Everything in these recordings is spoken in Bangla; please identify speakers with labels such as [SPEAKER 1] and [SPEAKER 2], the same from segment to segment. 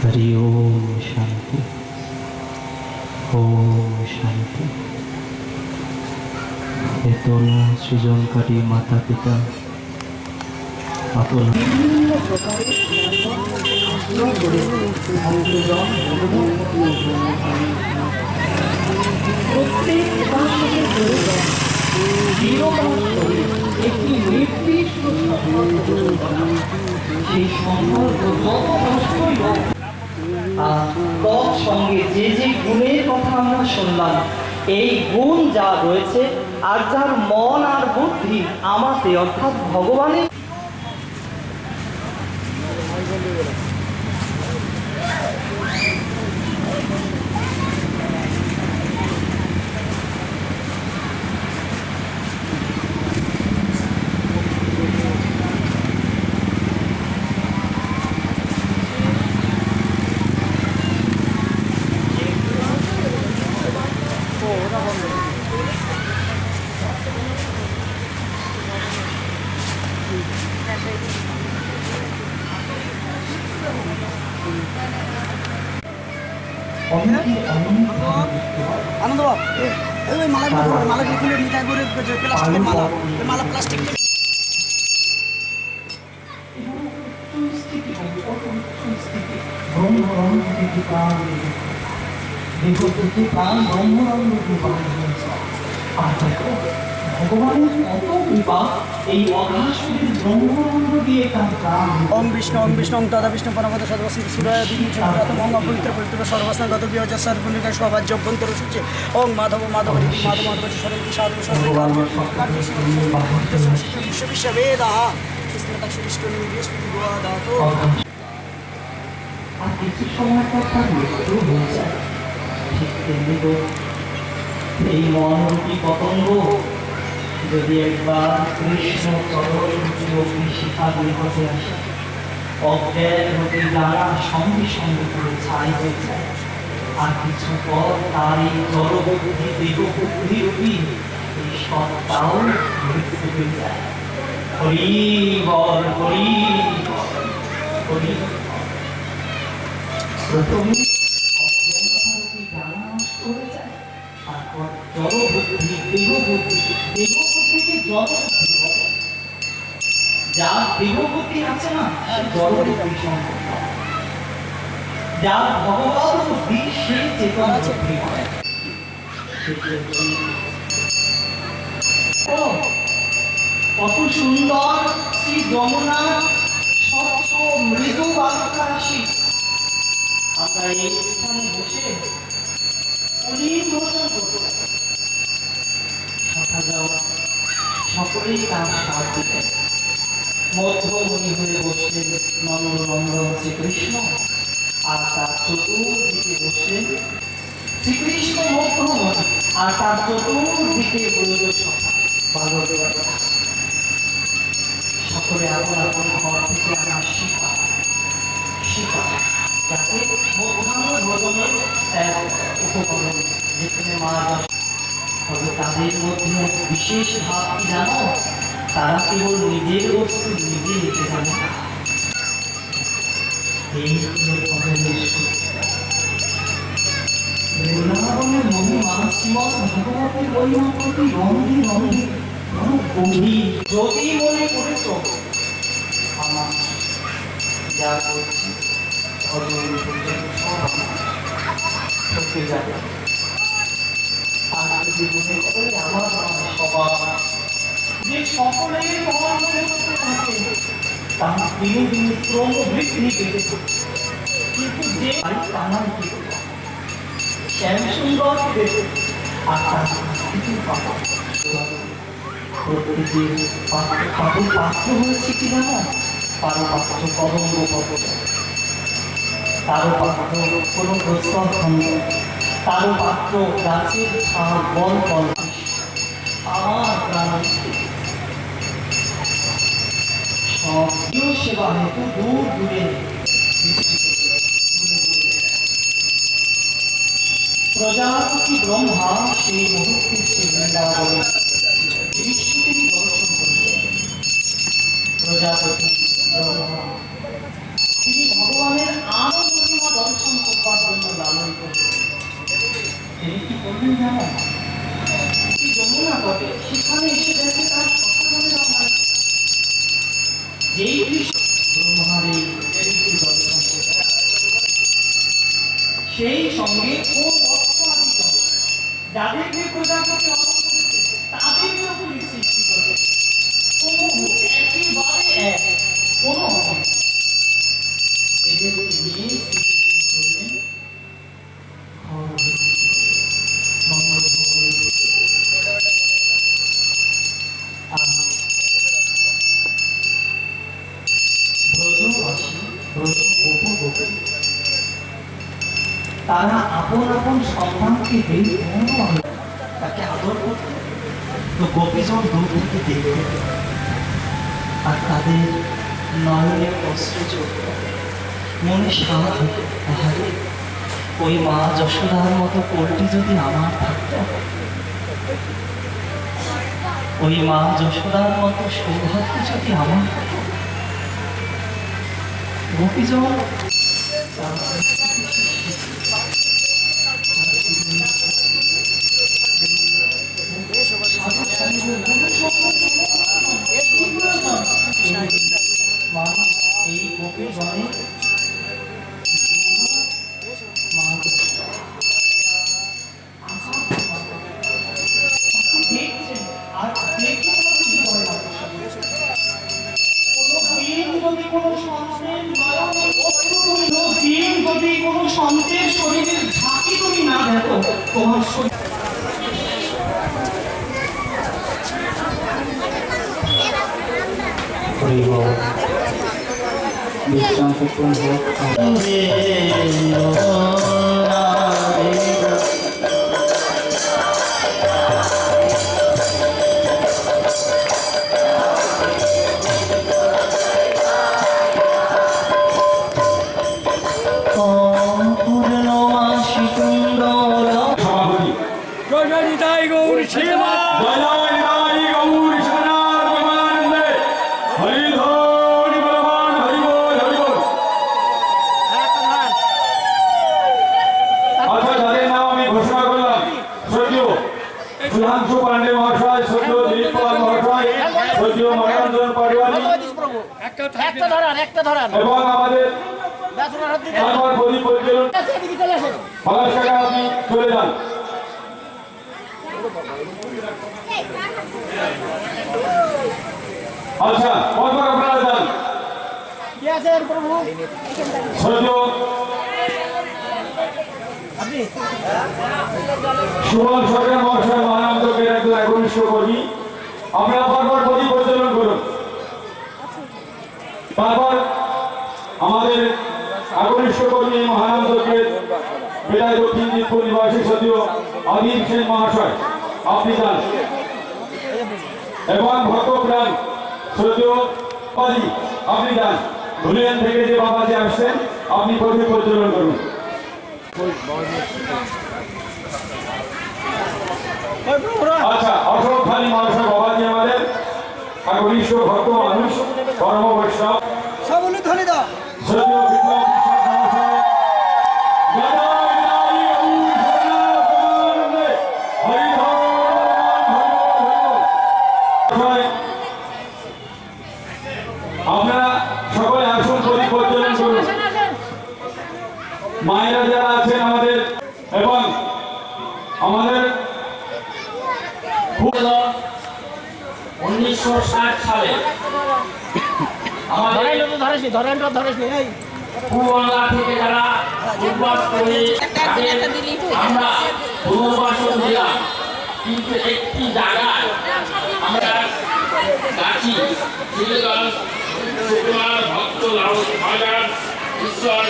[SPEAKER 1] हरि ओम शांति। ओम शांति। ये दोनों सृजनकारी माता पिता अपन
[SPEAKER 2] একটি নির্দিষ্ট সেই সম্পর্ক যত কষ্টই হোক, তৎসঙ্গে যে যে গুণের কথা আমরা শুনলাম, এই গুণ যা রয়েছে আর যার মন আর বুদ্ধি আমাতে অর্থাৎ ভগবানের
[SPEAKER 3] আনন্দ বাবু ওই মালাগুলো খুলে নিতে করে প্লাস্টিকের মালা প্লাস্টিক
[SPEAKER 2] ভগবানের কত কৃপা এই অঘাসুরের ব্রহ্মানন্দ দিয়ে তার প্রাণ।
[SPEAKER 3] ওম বিষ্ণু ওম তদা বিষ্ণু পরমপদ সর্বস্ব সুরায় বিষ্ণু ওম পবিত্র পবিত্র সর্বস্থান গত বিহজ সর্বনিকা সভা জব্বন্তর সূচে ওম মাধব মাধব মাধব মাধব সরল সাধু বিশ্ব বিশ্ব বেদা কৃষ্ণতা সৃষ্ট বৃহস্পতি গোয়াদাত
[SPEAKER 2] আর কিছু সময় পর তার মৃত্যু হয়ে যায়। ঠিক তেমনি তো এই মনরূপী পতঙ্গ যদি একবার কৃষ্ণ চরণরূপী অগ্নিশিখা নিকটে আসে, অজ্ঞান হতে দ্বারা সঙ্গে সঙ্গে করে ছাই হয়ে যায়। আর কিছু পর তার এই জড়বুদ্ধি দেহবুদ্ধিরূপী এই সত্তাও মৃত্যু হয়ে যায়। হরি বল হরি হরি। প্রথমে অজ্ঞানরূপী জ্ঞান নষ্ট হয়ে যায়, তারপর জড়বুদ্ধি দেহবুদ্ধিকে জড়বুদ্ধি বলে। যার দেহবুদ্ধি আছে না, সে জড়বুদ্ধি সম্পন্ন। যার ভগবত বুদ্ধি সে চেতনা বুদ্ধি হয়। কত সুন্দর শ্রী যমুনা স্বচ্ছ মৃদু বালুকা রাশি। আমরা এইখানে বসে অনেক ভোজন করতে পারি। সখা যাওয়া সকলেই তার সাথ দিতেন। মধ্যমণি হয়ে বসলেন নন্দনন্দন শ্রীকৃষ্ণ, আর তার চতুর্দিকে বসলেন শ্রীকৃষ্ণ মধ্যমণি, আর তার চতুর্দিকে ব্রজ সখা বালক। সকলে আপন আপন ঘর থেকে আমার শিখা শিখা যাতে মধ্যাহ্ন ভোজনের উপকরণ যেখানে মারা যায়। তবে তাদের মধ্যে বিশেষ ভাব কি জানো? তারা কেবল নিজের বস্তু নিজে নিতে জানে না। এই বৃন্দাবনের মহিমা শ্রীমৎ ভগবতের মহিমার প্রতি রঙে রঙে গভীর। যদি মনে করেছ আমার যা করছি সত্যি যাবে, আর যদি মনে করে আমার সবার যে সকলের মন মনে করতে থাকে, তার দিনে দিনে ক্রম বৃদ্ধি পেতে, কিন্তু যে আমার কি শ্যাম সুন্দর পেতে আর তার কিছু পাবো। প্রত্যেকের পাত্র হয়েছে কি জানো? কারো পাত্র কদম্ব পত্র, কারো পাত্র কোনো প্রস্তরখণ্ড, কারো পাত্র গাছের ছাল বল বল। আমার প্রাণ সক্রিয় সেবা হেতু দূর দূরে প্রজাপতি ব্রহ্মা সেই মুহূর্তে সে বৃন্দাবনে বিশ্বদেবী দর্শন করলেন। প্রজাপতি ব্রহ্মা তিনি ভগবানের আরো মহিমা সেই সঙ্গে ও বৎসাদিগণ যাদেরকে প্রজাপতি হরণ করেছে তাদেরকেও তিনি সৃষ্টি করবে। সমূহ একেবারে এক, কোনো হবে না। এদেরকে নিয়ে শ্রীকৃষ্ণ চললেন মঙ্গলভবনের দিকে। ব্রজবাসী, ব্রজ গোপগোপী তারা আপন আপন সন্তানকে বের তাকে আদর করত। তো গোপীজন দূর থেকে দেখত আর তাদের নয়নের অশ্রু চলত, মনে সারা হতো, তাহলে ওই মা যশোদার মতো কোলটি যদি আমার থাকত, ওই মা যশোদার মতো সৌভাগ্য যদি আমার হতো। গোপীজন এই গোপীর গণে দেখছেন আর দেখে যদি কোনো সন্তের শরীরের ঝাঁকি তুমি না দেখো, তোমার শরীর
[SPEAKER 1] বিশ্রাম করুন হোক।
[SPEAKER 4] सुधांशु पांडे महाशय, सद्य दिलीप पाल महाशय, सद्य मनोरंजन पाटवानी এবং আমাদের আমার প্রদীপ পরিচালন পলাশ কাকা, আপনি চলে যান। আচ্ছা, পরপর আপনারা যান। সদ্য সুমন সরকার মহাশয় মহানন্দকের একজন একনিষ্ঠ কর্মী, আপনারা পরপর প্রদীপ পরিচালন করুন। তারপর আমাদের একনিষ্ঠ কর্মী মহানন্দকের বিদায় দক্ষিণ দিকপুর নিবাসী সদীয় আদিম সেন মহাশয়, আপনি যান। এবং ভক্তপ্রাণ সদীয় পালি, আপনি যান। ধুলিয়ান থেকে যে বাবাজি আসছেন, আপনি প্রদীপ পরিচালন করুন। আচ্ছা, অশোক খালি মহাশয় বাবাজি আমাদের একনিষ্ঠ ভক্ত মানুষ, পরম বৈষ্ণব, সদীয় বিপ্লব মহাশয়, আপনারা সকলে আসুন, প্রদীপ পরিচালন করুন। মায়েরা যারা আছেন আমাদের এবং আমাদের
[SPEAKER 2] 1960 সালে আমাদের পূর্ববাংলা থেকে যারা উদ্বাস করে আমরা পুনর্বাসন দিলাম, কিন্তু একটি জায়গায় আমরা গাছি শিলগঞ্জ শুক্রবার ভক্ত বাজার ঈশ্বর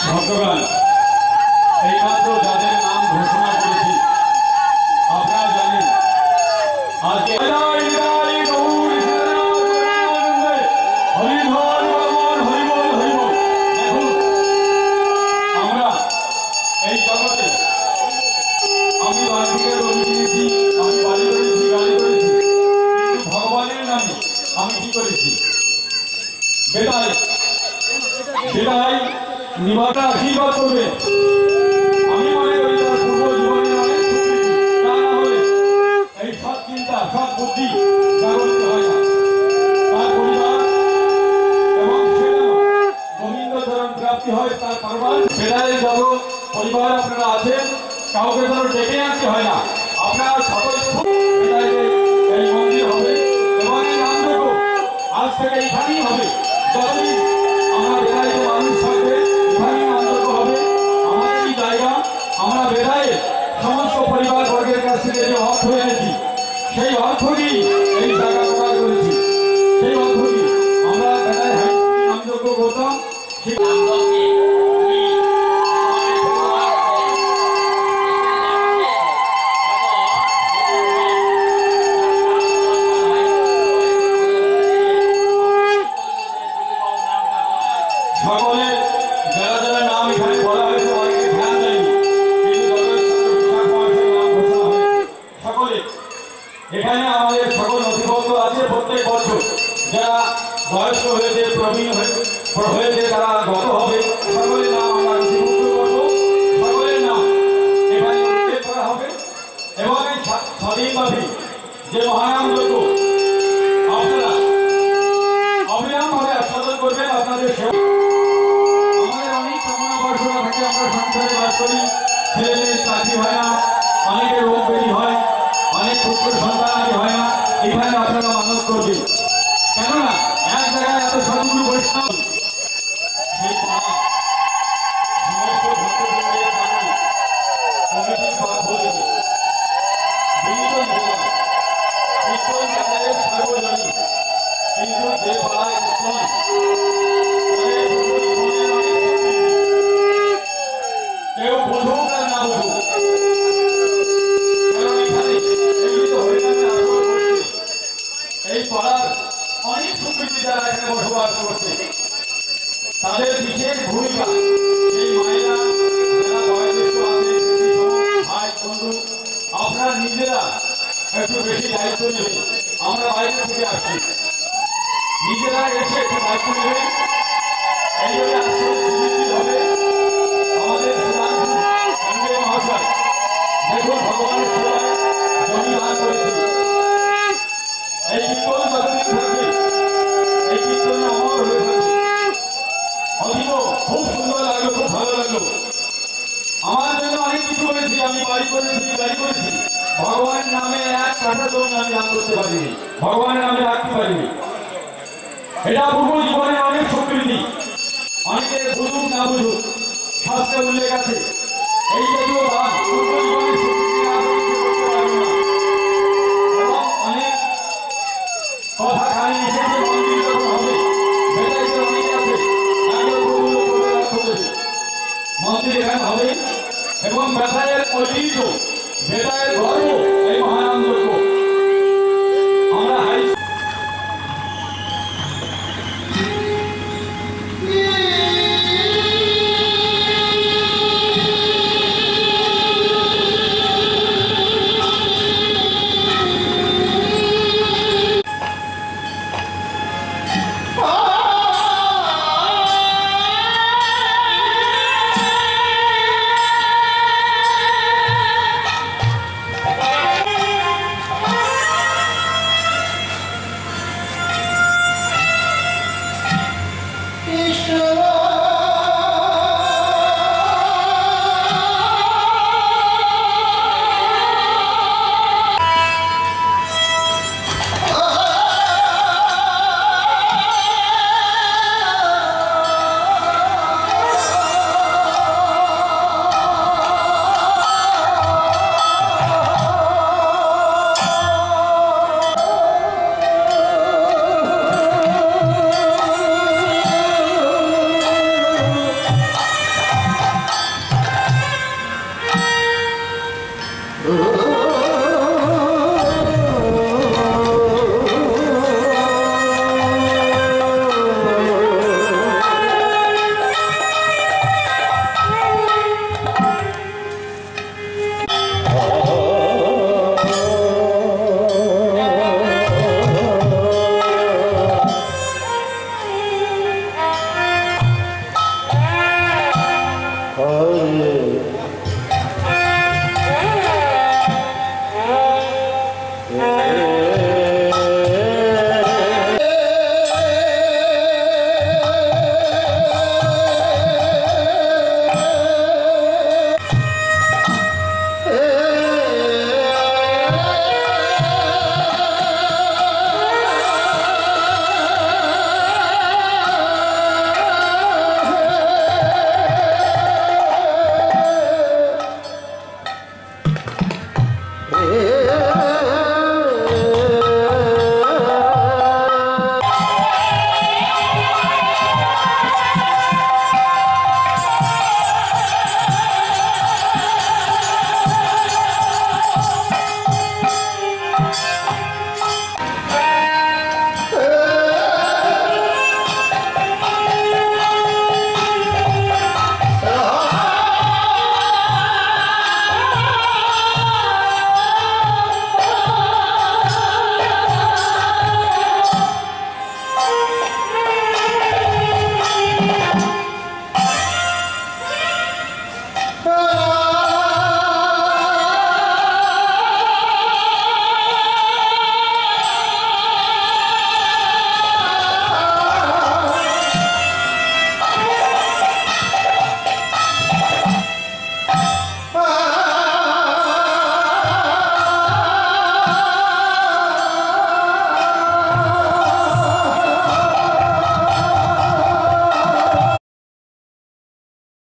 [SPEAKER 4] ভক্তগণ, এইমাত্র যাদের নাম ঘোষণা করেছি আপনারা জানেন, আজকে আমরা এই জগতে, আমি বাড়িকে রবি দিয়েছি, আমি বাড়ি করেছি, গাড়ি করেছি, সেটাই সেটাই নিবাটা আশীর্বাদ করবে। আমি মনে করি তার পূর্ব জীবনে অনেক সুকৃতি, তা না হলে এই সৎ চিন্তা সৎ বুদ্ধি জাগরিত হয় না। তার পরিবার এবং সে যেন গোবিন্দ চরণ প্রাপ্তি হয় তার পরিবার। সেটাই যত পরিবার আপনারা আছেন কাউকে যেন ডেকে আনতে হয় না, আপনারা সকল এই মন্দির হবে এবং এই নামযজ্ঞ আজ থেকে এখানেই হবে। যতদিন আমরা বেলায় মানুষ থাকবে এখানেই নামযজ্ঞ হবে। আমাদের এই জায়গা আমরা বেলায় সমস্ত পরিবার বর্গের কাছ থেকে যে অর্থ এনেছি সেই অর্থ দিয়ে এই জায়গা প্রকাশ করেছি। সেই অর্থ দিয়ে আমরা বেলায় নামযজ্ঞ করতাম। সেই সকলে যারা যারা নাম এখানে বলা হয়েছে অনেকে ধ্যান দেয়নি, কিন্তু বিশাখ মাসের নাম ঘোষণা হয়েছে। সকলে এখানে আমাদের সকল নথিপত্র আছে। প্রত্যেক বছর যারা বয়স্ক হয়েছে প্রবীণ হয়েছে তারা গত হবে, সকলের নাম আমরা নথিভুক্ত করবো। সকলের নাম এখানে উল্লেখ করা হবে এবং এই স্বাধীনভাবে যে মহানাম যজ্ঞ আপনারা অবিরামভাবে আস্বাদন করবেন। আপনাদের সেবা আমাদের অনেক কামনা বাসনা থাকে, আমরা সংসারে বাস করি, ছেলে মেয়ে চাকরি হয় না, অনেকের রোগ ব্যাধি হয়, অনেক পুত্র সন্তান আদি হয় না। এখানে আপনারা মানত করবেন, কেননা এক জায়গায় এত সাধুগুরু বৈষ্ণব সেই সমস্ত ভক্তবৃন্দের সামনে কমিটির পা বলে বিনীত নিবেদন কীর্তন যাতায়াতের সার্বজনীন, কিন্তু যে পাড়ায় কীর্তন কেউ বুঝুক আর না বুঝুক, কারণ এখানে হরিনামে আসর করছে এই পাড়ার অনেক সুকৃতি যারা এখানে বসবাস করছে তাদের বিশেষ ভূমিকা। সেই মায়েরা যারা বয়োজ্যেষ্ঠ আছে, ভাই বন্ধু, আপনারা নিজেরা একটু বেশি দায়িত্ব নেবেন। আমরা বাইরে থেকে আসছি, নিজেরা এসে একটু দায়িত্ব নেবেন। এইভাবে আসছে হবে আমাদের সঞ্জয় মহাশয়। দেখুন ভগবানের সেবায় জমি দান করেছি। এই কীর্তন যতদিন থাকবে এই কীর্তনে অমর হয়ে থাকবে। অতীব খুব সুন্দর লাগলো, খুব ভালো লাগলো। আমার জন্য অনেক কিছু করেছি, আমি বাড়ি করেছি, গাড়ি করেছি। ভগবানের নামে এক কাঠা জমি আমি দান করতে পারিনি, ভগবানের নামে রাখতে পারিনি। এটা পূর্ব জীবনের অনেক স্বীকৃতি। অনেকে বুঝুক না বুঝুক, শাস্ত্রে উল্লেখ আছে এই জাতীয় দান পূর্ব জীবনের স্বীকৃতি না করতে পারবে না। এবং অনেক কথা খালি এসেছে মন্দির যখন হবে বেটাইতে অনেকে আছে মন্দির এখানে হবে এবং বেটায়ের ঐতিহ্য বেটায়ের গর্ব এই মহানাম যজ্ঞ আমরা হাই এর